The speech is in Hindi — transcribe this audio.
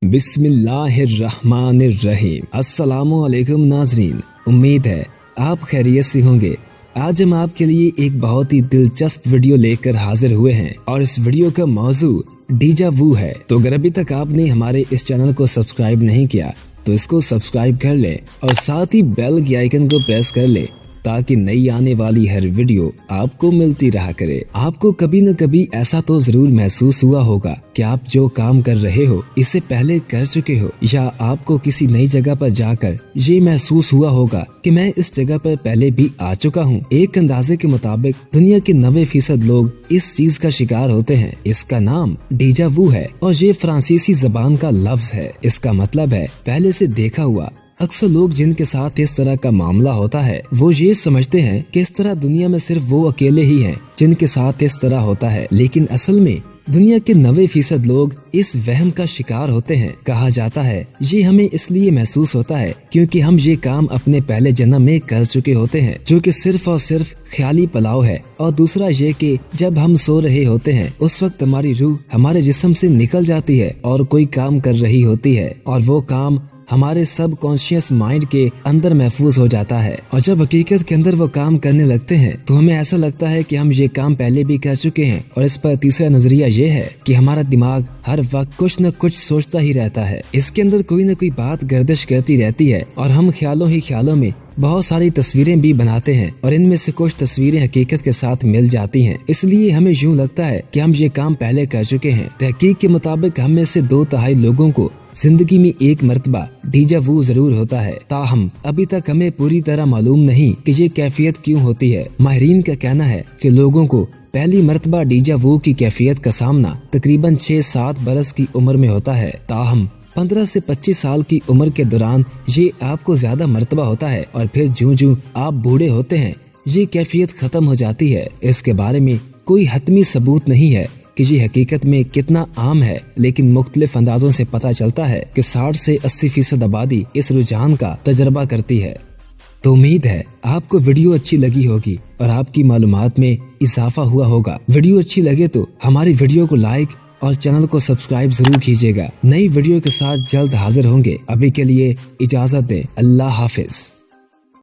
बिस्मिल्लाहिर्रहमानिर्रहीम। अस्सलामुअलैकुम नाजरीन, उम्मीद है आप खैरियत से होंगे। आज हम आपके लिए एक बहुत ही दिलचस्प वीडियो लेकर हाजिर हुए हैं और इस वीडियो का मौजू डीजा वू है। तो अगर अभी तक आपने हमारे इस चैनल को सब्सक्राइब नहीं किया तो इसको सब्सक्राइब कर ले और साथ ही बेल के आइकन को प्रेस कर ले ताकि नई आने वाली हर वीडियो आपको मिलती रहा करे। आपको कभी न कभी ऐसा तो जरूर महसूस हुआ होगा कि आप जो काम कर रहे हो इससे पहले कर चुके हो, या आपको किसी नई जगह पर जाकर ये महसूस हुआ होगा कि मैं इस जगह पर पहले भी आ चुका हूँ। एक अंदाजे के मुताबिक दुनिया के 90% लोग इस चीज का शिकार होते हैं। इसका नाम डीजा वू है और ये फ्रांसीसी जबान का लफ्ज है। इसका मतलब है पहले से देखा हुआ। अक्सर लोग जिनके साथ इस तरह का मामला होता है वो ये समझते हैं कि इस तरह दुनिया में सिर्फ वो अकेले ही हैं जिनके साथ इस तरह होता है, लेकिन असल में दुनिया के 90% लोग इस वहम का शिकार होते हैं। कहा जाता है ये हमें इसलिए महसूस होता है क्योंकि हम ये काम अपने पहले जन्म में कर चुके होते हैं, जो कि सिर्फ और सिर्फ ख्याली पलाव है। और दूसरा ये कि जब हम सो रहे होते हैं उस वक्त हमारी रूह हमारे जिस्म से निकल जाती है और कोई काम कर रही होती है और वो काम हमारे सब कॉन्शियस माइंड के अंदर महफूज हो जाता है। और जब हकीकत के अंदर वो काम करने लगते हैं तो हमें ऐसा लगता है कि हम ये काम पहले भी कर चुके हैं। और इस पर तीसरा नजरिया ये है कि हमारा दिमाग हर वक्त कुछ न कुछ सोचता ही रहता है। इसके अंदर कोई न कोई बात गर्दिश करती रहती है और हम ख्यालों ही ख्यालों में बहुत सारी तस्वीरें भी बनाते हैं और इनमें से कुछ तस्वीरें हकीकत के साथ मिल जाती हैं। इसलिए हमें यूं लगता है कि हम ये काम पहले कर चुके हैं। तहकीक के मुताबिक हम में से 2/3 लोगों को जिंदगी में एक मर्तबा डीजा वू जरूर होता है। ताहम अभी तक हमें पूरी तरह मालूम नहीं कि ये कैफियत क्यों होती है। माहिरीन का कहना है कि लोगों को पहली मर्तबा डीजा वू की कैफियत का सामना तकरीबन 6-7 बरस की उम्र में होता है। ताहम 15 से 25 साल की उम्र के दौरान ये आपको ज्यादा मर्तबा होता है और फिर जूं-जूं आप बूढ़े होते हैं ये कैफियत खत्म हो जाती है। इसके बारे में कोई हतमी सबूत नहीं है कि ये हकीकत में कितना आम है, लेकिन मुख्तलिफ अंदाजों से पता चलता है कि 60 से 80% आबादी इस रुझान का तजर्बा करती है। तो उम्मीद है आपको वीडियो अच्छी लगी होगी और आपकी मालूमात में इजाफा हुआ होगा। वीडियो अच्छी लगे तो हमारी वीडियो को लाइक और चैनल को सब्सक्राइब जरूर कीजिएगा। नई वीडियो के साथ जल्द हाजिर होंगे। अभी के लिए इजाजत दें। अल्लाह हाफिज।